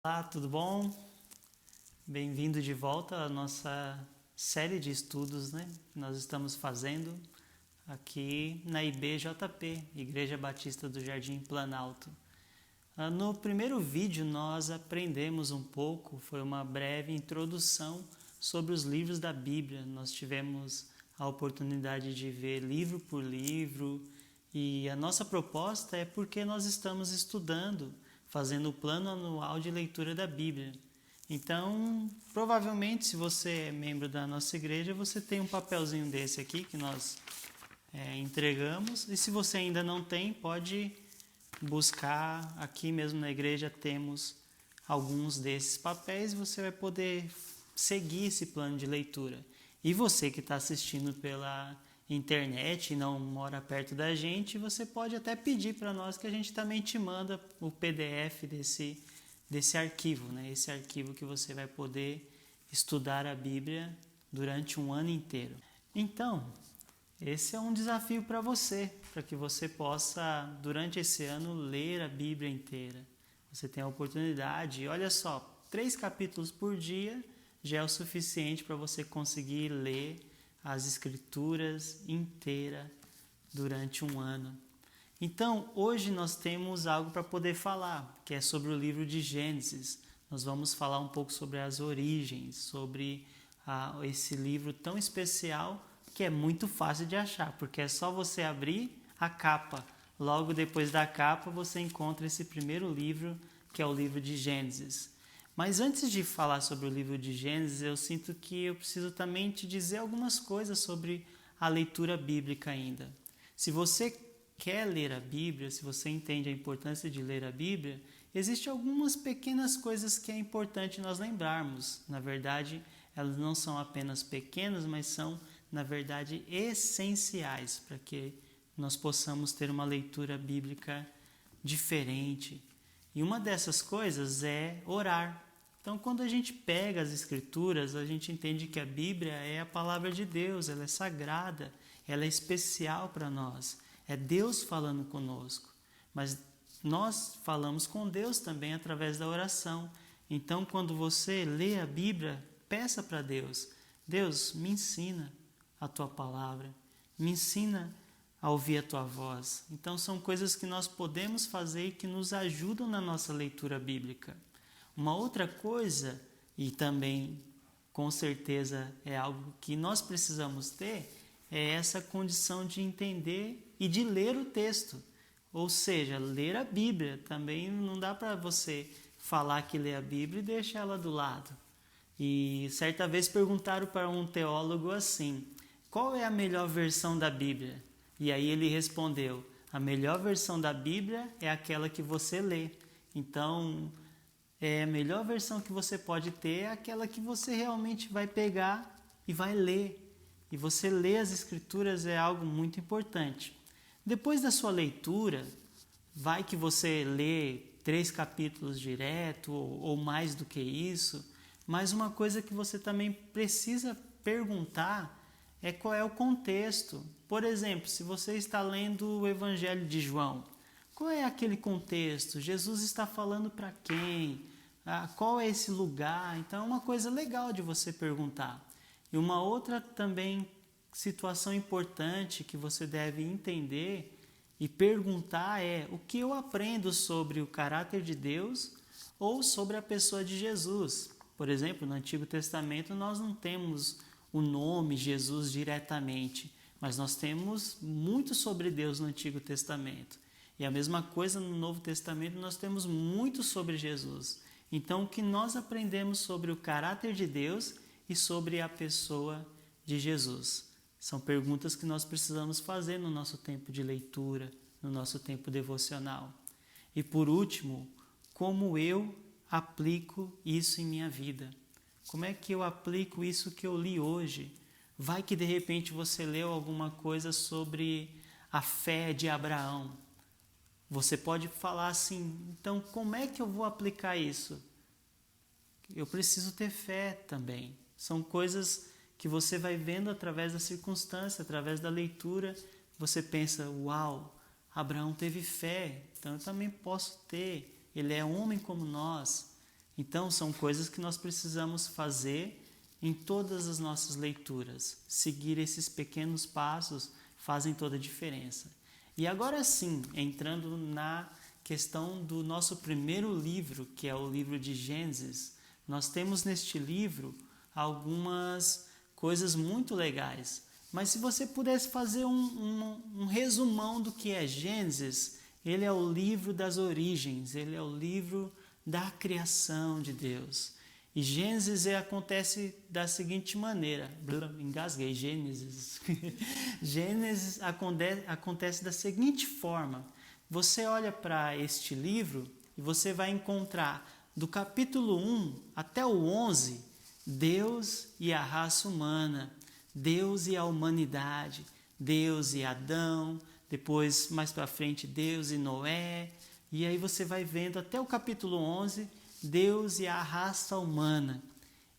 Olá, tudo bom? Bem-vindo de volta à nossa série de estudos, que nós estamos fazendo aqui na IBJP, Igreja Batista do Jardim Planalto. No primeiro vídeo nós aprendemos um pouco, foi uma breve introdução sobre os livros da Bíblia. Nós tivemos a oportunidade de ver livro por livro e a nossa proposta é porque nós estamos estudando, fazendo o plano anual de leitura da Bíblia. Então, provavelmente, se você é membro da nossa igreja, você tem um papelzinho desse aqui que nós entregamos. E se você ainda não tem, pode buscar. Aqui mesmo na igreja temos alguns desses papéis e você vai poder seguir esse plano de leitura. E você que está assistindo pela internet e não mora perto da gente, você pode até pedir para nós que a gente também te manda o PDF desse arquivo, esse arquivo que você vai poder estudar a Bíblia durante um ano inteiro. Então, esse é um desafio para você, para que você possa, durante esse ano, ler a Bíblia inteira. Você tem a oportunidade, olha só, 3 capítulos por dia já é o suficiente para você conseguir ler as Escrituras inteira durante um ano. Então, hoje nós temos algo para poder falar, que é sobre o livro de Gênesis. Nós vamos falar um pouco sobre as origens, sobre esse livro tão especial que é muito fácil de achar, porque é só você abrir a capa. Logo depois da capa você encontra esse primeiro livro, que é o livro de Gênesis. Mas antes de falar sobre o livro de Gênesis, eu sinto que eu preciso também te dizer algumas coisas sobre a leitura bíblica ainda. Se você quer ler a Bíblia, se você entende a importância de ler a Bíblia, existem algumas pequenas coisas que é importante nós lembrarmos. Na verdade, elas não são apenas pequenas, mas são, na verdade, essenciais para que nós possamos ter uma leitura bíblica diferente. E uma dessas coisas é orar. Então, quando a gente pega as Escrituras, a gente entende que a Bíblia é a palavra de Deus, ela é sagrada, ela é especial para nós. É Deus falando conosco. Mas nós falamos com Deus também através da oração. Então, quando você lê a Bíblia, peça para Deus: Deus, me ensina a tua palavra, me ensina a ouvir a tua voz. Então, são coisas que nós podemos fazer e que nos ajudam na nossa leitura bíblica. Uma outra coisa, e também com certeza é algo que nós precisamos ter, é essa condição de entender e de ler o texto. Ou seja, ler a Bíblia. Também não dá para você falar que lê a Bíblia e deixar ela do lado. E certa vez perguntaram para um teólogo assim: qual é a melhor versão da Bíblia? E aí ele respondeu: a melhor versão da Bíblia é aquela que você lê. Então, a melhor versão que você pode ter é aquela que você realmente vai pegar e vai ler. E você ler as Escrituras é algo muito importante. Depois da sua leitura, vai que você lê 3 capítulos direto ou mais do que isso, mas uma coisa que você também precisa perguntar é qual é o contexto. Por exemplo, se você está lendo o Evangelho de João, qual é aquele contexto? Jesus está falando para quem? Qual é esse lugar? Então é uma coisa legal de você perguntar. E uma outra também situação importante que você deve entender e perguntar é: o que eu aprendo sobre o caráter de Deus ou sobre a pessoa de Jesus? Por exemplo, no Antigo Testamento nós não temos o nome Jesus diretamente, mas nós temos muito sobre Deus no Antigo Testamento. E a mesma coisa no Novo Testamento, nós temos muito sobre Jesus. Então, o que nós aprendemos sobre o caráter de Deus e sobre a pessoa de Jesus? São perguntas que nós precisamos fazer no nosso tempo de leitura, no nosso tempo devocional. E por último, como eu aplico isso em minha vida? Como é que eu aplico isso que eu li hoje? Vai que de repente você leu alguma coisa sobre a fé de Abraão. Você pode falar assim: então como é que eu vou aplicar isso? Eu preciso ter fé também. São coisas que você vai vendo através da circunstância, através da leitura. Você pensa: uau, Abraão teve fé, então eu também posso ter. Ele é homem como nós. Então, são coisas que nós precisamos fazer em todas as nossas leituras. Seguir esses pequenos passos fazem toda a diferença. E agora sim, entrando na questão do nosso primeiro livro, que é o livro de Gênesis, nós temos neste livro algumas coisas muito legais. Mas se você pudesse fazer um resumão do que é Gênesis, ele é o livro das origens, ele é o livro da criação de Deus. E Gênesis acontece da seguinte maneira, engasguei, Gênesis. Gênesis acontece da seguinte forma, você olha para este livro e você vai encontrar do capítulo 1 até o 11, Deus e a raça humana, Deus e a humanidade, Deus e Adão, depois mais para frente Deus e Noé, e aí você vai vendo até o capítulo 11, Deus e a raça humana.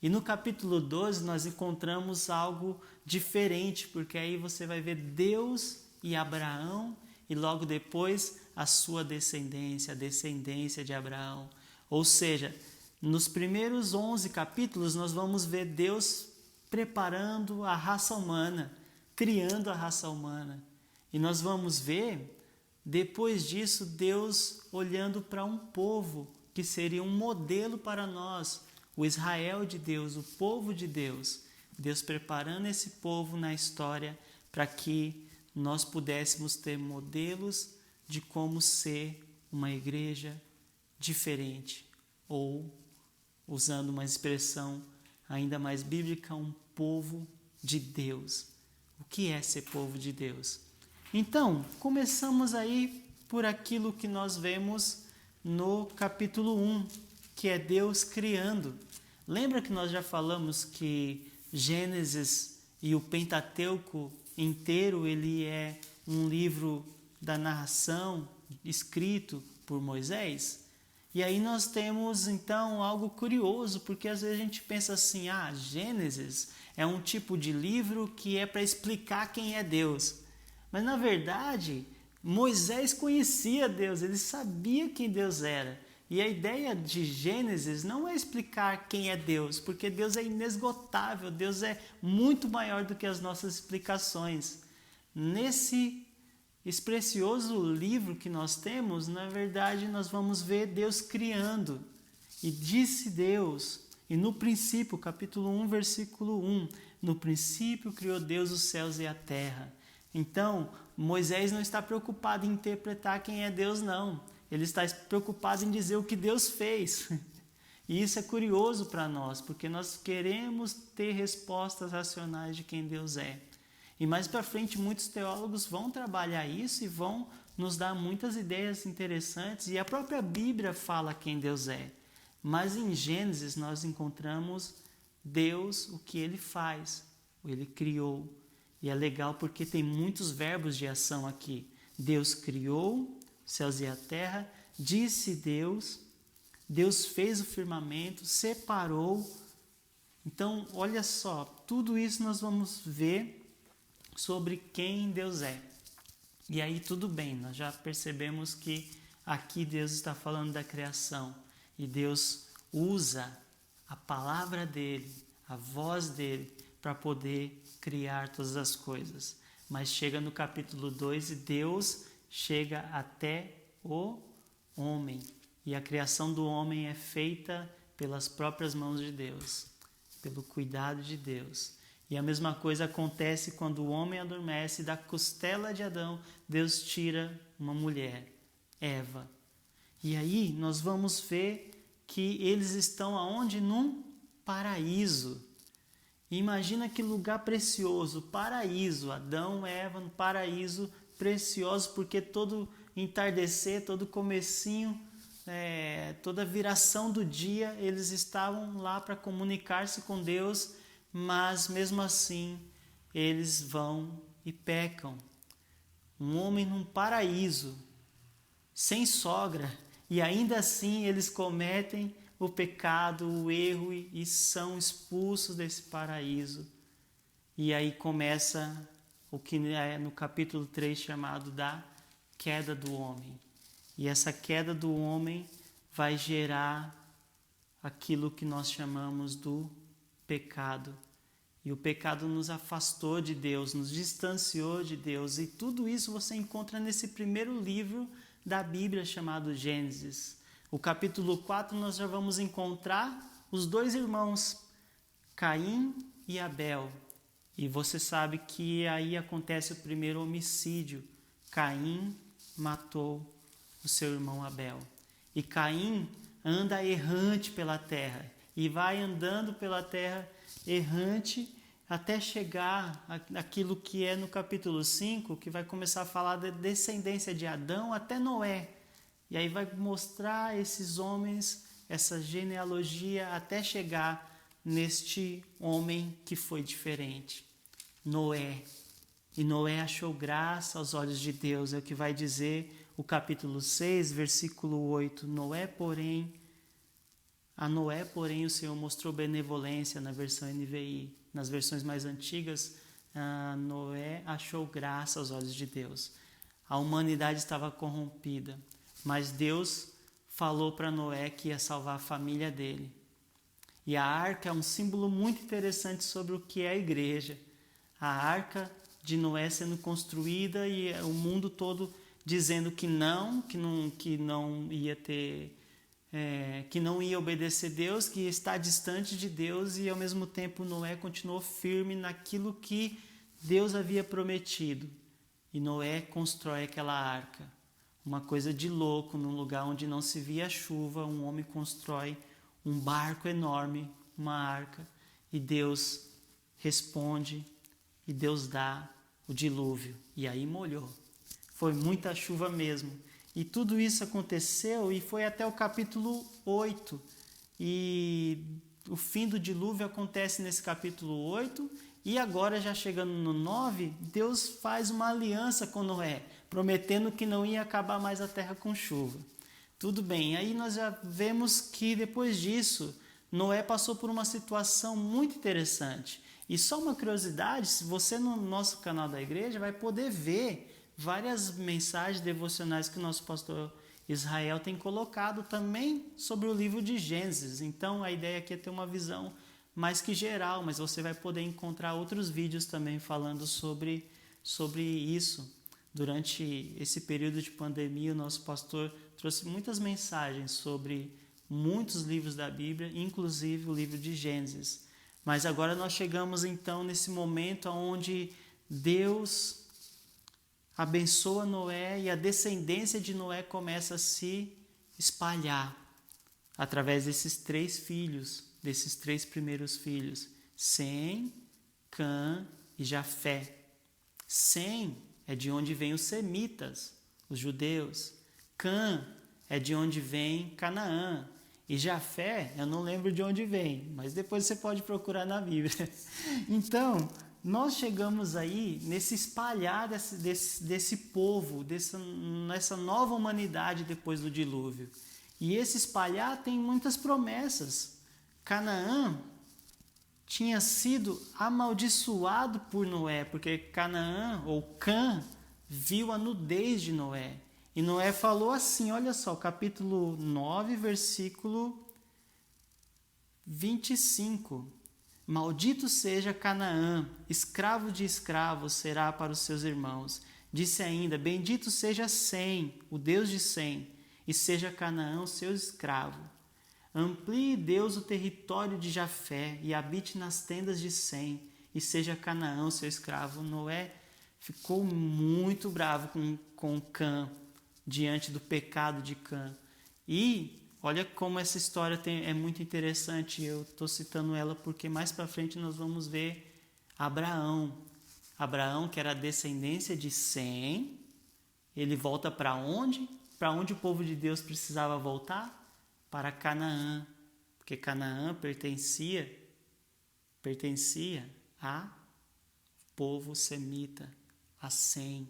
E no capítulo 12 nós encontramos algo diferente, porque aí você vai ver Deus e Abraão, e logo depois a sua descendência, a descendência de Abraão. Ou seja, nos primeiros 11 capítulos nós vamos ver Deus preparando a raça humana, criando a raça humana. E nós vamos ver, depois disso, Deus olhando para um povo que seria um modelo para nós, o Israel de Deus, o povo de Deus. Deus preparando esse povo na história para que nós pudéssemos ter modelos de como ser uma igreja diferente, ou, usando uma expressão ainda mais bíblica, um povo de Deus. O que é ser povo de Deus? Então, começamos aí por aquilo que nós vemos no capítulo 1, que é Deus criando. Lembra que nós já falamos que Gênesis e o Pentateuco inteiro, ele é um livro da narração escrito por Moisés? E aí nós temos então algo curioso, porque às vezes a gente pensa assim, Gênesis é um tipo de livro que é para explicar quem é Deus. Mas na verdade, Moisés conhecia Deus, ele sabia quem Deus era. E a ideia de Gênesis não é explicar quem é Deus, porque Deus é inesgotável, Deus é muito maior do que as nossas explicações. Nesse precioso livro que nós temos, na verdade, nós vamos ver Deus criando. E disse Deus, e no princípio, capítulo 1, versículo 1, no princípio criou Deus os céus e a terra. Então, Moisés não está preocupado em interpretar quem é Deus, não. Ele está preocupado em dizer o que Deus fez. E isso é curioso para nós, porque nós queremos ter respostas racionais de quem Deus é. E mais para frente, muitos teólogos vão trabalhar isso e vão nos dar muitas ideias interessantes. E a própria Bíblia fala quem Deus é. Mas em Gênesis nós encontramos Deus, o que Ele faz, Ele criou. E é legal porque tem muitos verbos de ação aqui. Deus criou os céus e a terra, disse Deus, Deus fez o firmamento, separou. Então, olha só, tudo isso nós vamos ver sobre quem Deus é. E aí tudo bem, nós já percebemos que aqui Deus está falando da criação. E Deus usa a palavra dele, a voz dele, para poder criar todas as coisas. Mas chega no capítulo 2 e Deus chega até o homem. E a criação do homem é feita pelas próprias mãos de Deus, pelo cuidado de Deus. E a mesma coisa acontece quando o homem adormece, e da costela de Adão, Deus tira uma mulher, Eva. E aí nós vamos ver que eles estão aonde? Num paraíso. E imagina que lugar precioso, paraíso, Adão, Eva no paraíso, precioso, porque todo entardecer, todo comecinho, toda viração do dia, eles estavam lá para comunicar-se com Deus, mas mesmo assim eles vão e pecam. Um homem num paraíso, sem sogra, e ainda assim eles cometem o pecado, o erro e são expulsos desse paraíso. E aí começa o que é no capítulo 3 chamado da queda do homem. E essa queda do homem vai gerar aquilo que nós chamamos do pecado. E o pecado nos afastou de Deus, nos distanciou de Deus. E tudo isso você encontra nesse primeiro livro da Bíblia chamado Gênesis. O capítulo 4 nós já vamos encontrar os dois irmãos, Caim e Abel. E você sabe que aí acontece o primeiro homicídio. Caim matou o seu irmão Abel. E Caim anda errante pela terra. E vai andando pela terra errante até chegar àquilo que é no capítulo 5, que vai começar a falar da descendência de Adão até Noé. E aí vai mostrar esses homens, essa genealogia, até chegar neste homem que foi diferente, Noé. E Noé achou graça aos olhos de Deus, é o que vai dizer o capítulo 6, versículo 8. A Noé, porém, o Senhor mostrou benevolência na versão NVI. Nas versões mais antigas, Noé achou graça aos olhos de Deus. A humanidade estava corrompida, mas Deus falou para Noé que ia salvar a família dele. E a arca é um símbolo muito interessante sobre o que é a igreja. A arca de Noé sendo construída e o mundo todo dizendo que não ia ter, que não ia obedecer Deus, que está distante de Deus, e ao mesmo tempo Noé continuou firme naquilo que Deus havia prometido. E Noé constrói aquela arca. Uma coisa de louco, num lugar onde não se via chuva, um homem constrói um barco enorme, uma arca, e Deus responde, e Deus dá o dilúvio. E aí molhou. Foi muita chuva mesmo. E tudo isso aconteceu e foi até o capítulo 8. E o fim do dilúvio acontece nesse capítulo 8. E agora, já chegando no 9, Deus faz uma aliança com Noé, prometendo que não ia acabar mais a terra com chuva. Tudo bem, aí nós já vemos que depois disso, Noé passou por uma situação muito interessante. E só uma curiosidade, se você no nosso canal da igreja vai poder ver várias mensagens devocionais que o nosso pastor Israel tem colocado também sobre o livro de Gênesis. Então a ideia aqui é ter uma visão mais que geral, mas você vai poder encontrar outros vídeos também falando sobre isso. Durante esse período de pandemia, o nosso pastor trouxe muitas mensagens sobre muitos livros da Bíblia, inclusive o livro de Gênesis. Mas agora nós chegamos então nesse momento onde Deus abençoa Noé e a descendência de Noé começa a se espalhar através desses três primeiros filhos, Sem, Cã e Jafé. Sem é de onde vêm os semitas, os judeus. Cã é de onde vem Canaã. E Jafé, eu não lembro de onde vem, mas depois você pode procurar na Bíblia. Então, nós chegamos aí nesse espalhar desse povo, nessa nova humanidade depois do dilúvio. E esse espalhar tem muitas promessas. Canaã tinha sido amaldiçoado por Noé, porque Canaã, ou Cã, viu a nudez de Noé. E Noé falou assim, olha só, capítulo 9, versículo 25. Maldito seja Canaã, escravo de escravos será para os seus irmãos. Disse ainda, bendito seja Sem, o Deus de Sem, e seja Canaã o seu escravo. Amplie Deus o território de Jafé e habite nas tendas de Sem, e seja Canaã o seu escravo. Noé ficou muito bravo com Cã, diante do pecado de Cã. E olha como essa história é muito interessante. Eu estou citando ela porque mais para frente nós vamos ver Abraão. Abraão, que era a descendência de Sem, ele volta para onde? Para onde o povo de Deus precisava voltar? Para Canaã. Porque Canaã pertencia a povo semita, a Sem.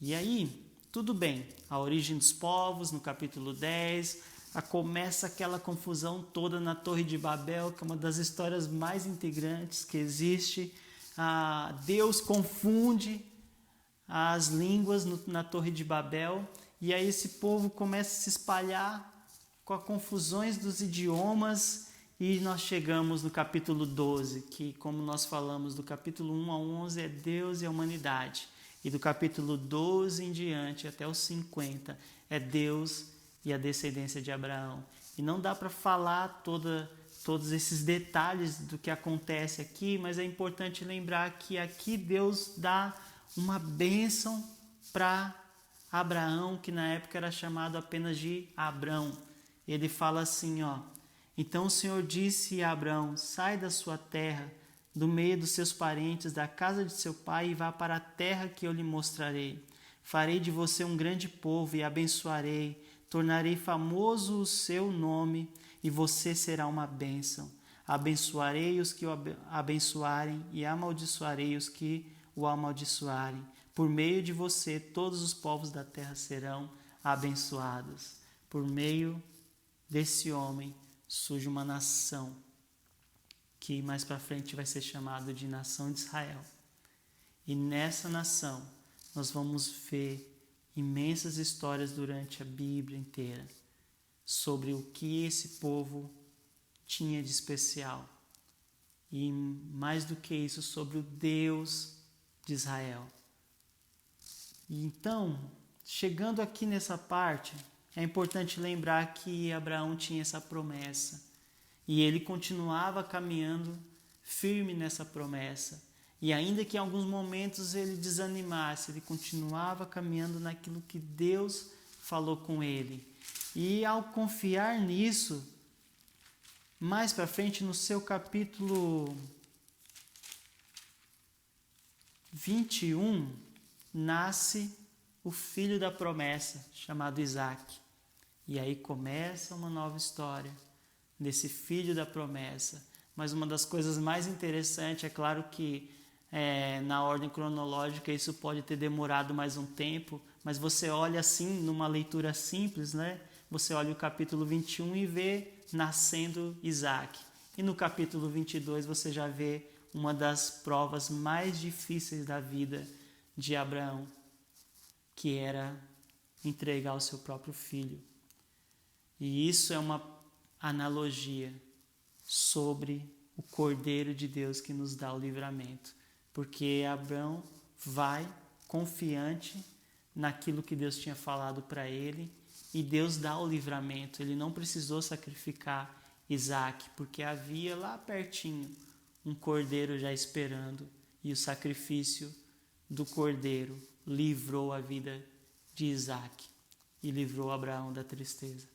E aí, tudo bem, a origem dos povos, no capítulo 10, começa aquela confusão toda na Torre de Babel, que é uma das histórias mais integrantes que existe. Deus confunde as línguas na Torre de Babel, e aí esse povo começa a se espalhar com as confusões dos idiomas, e nós chegamos no capítulo 12, que, como nós falamos, do capítulo 1 ao 11 é Deus e a humanidade, e do capítulo 12 em diante até os 50 é Deus e a descendência de Abraão. E não dá para falar todos esses detalhes do que acontece aqui, mas é importante lembrar que aqui Deus dá uma bênção para Abraão, que na época era chamado apenas de Abrão. Ele fala assim, então o Senhor disse a Abrão, sai da sua terra, do meio dos seus parentes, da casa de seu pai, e vá para a terra que eu lhe mostrarei. Farei de você um grande povo e abençoarei, tornarei famoso o seu nome, e você será uma bênção. Abençoarei os que o abençoarem e amaldiçoarei os que o amaldiçoarem. Por meio de você, todos os povos da terra serão abençoados. Por meio desse homem surge uma nação que mais para frente vai ser chamada de nação de Israel. E nessa nação nós vamos ver imensas histórias durante a Bíblia inteira sobre o que esse povo tinha de especial. E mais do que isso, sobre o Deus de Israel. E então, chegando aqui nessa parte, é importante lembrar que Abraão tinha essa promessa. E ele continuava caminhando firme nessa promessa. E ainda que em alguns momentos ele desanimasse, ele continuava caminhando naquilo que Deus falou com ele. E ao confiar nisso, mais para frente no seu capítulo 21, nasce o filho da promessa, chamado Isaac. E aí começa uma nova história desse filho da promessa. Mas uma das coisas mais interessantes, é claro que na ordem cronológica isso pode ter demorado mais um tempo, mas você olha assim, numa leitura simples, né? Você olha o capítulo 21 e vê nascendo Isaac. E no capítulo 22 você já vê uma das provas mais difíceis da vida de Abraão, que era entregar o seu próprio filho. E isso é uma analogia sobre o Cordeiro de Deus que nos dá o livramento. Porque Abraão vai confiante naquilo que Deus tinha falado para ele, e Deus dá o livramento. Ele não precisou sacrificar Isaac, porque havia lá pertinho um cordeiro já esperando, e o sacrifício do cordeiro livrou a vida de Isaac e livrou Abraão da tristeza.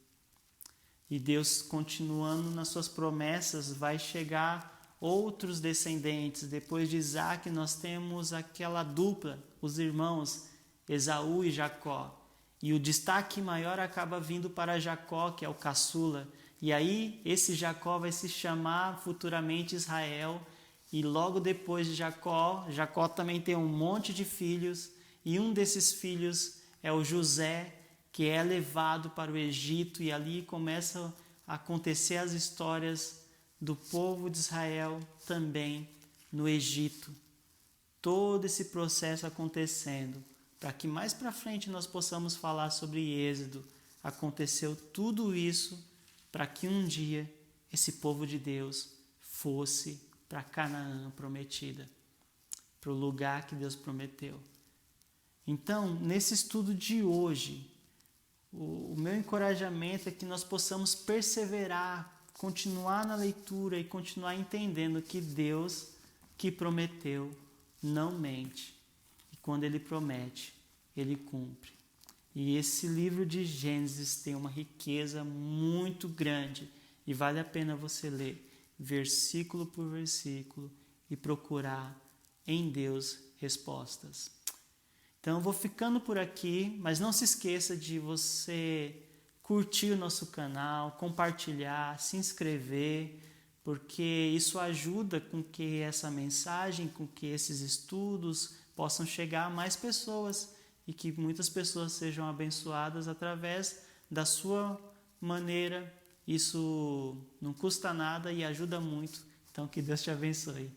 E Deus, continuando nas suas promessas, vai chegar outros descendentes. Depois de Isaac, nós temos aquela dupla, os irmãos Esaú e Jacó. E o destaque maior acaba vindo para Jacó, que é o caçula. E aí, esse Jacó vai se chamar futuramente Israel. E logo depois de Jacó também tem um monte de filhos. E um desses filhos é o José, que é levado para o Egito. E ali começam a acontecer as histórias do povo de Israel também no Egito. Todo esse processo acontecendo, para que mais para frente nós possamos falar sobre Êxodo. Aconteceu tudo isso para que um dia esse povo de Deus fosse para Canaã prometida, para o lugar que Deus prometeu. Então, nesse estudo de hoje, o meu encorajamento é que nós possamos perseverar, continuar na leitura e continuar entendendo que Deus que prometeu não mente. E quando Ele promete, Ele cumpre. E esse livro de Gênesis tem uma riqueza muito grande e vale a pena você ler versículo por versículo e procurar em Deus respostas. Então eu vou ficando por aqui, mas não se esqueça de você curtir o nosso canal, compartilhar, se inscrever, porque isso ajuda com que essa mensagem, com que esses estudos possam chegar a mais pessoas e que muitas pessoas sejam abençoadas através da sua maneira. Isso não custa nada e ajuda muito. Então que Deus te abençoe.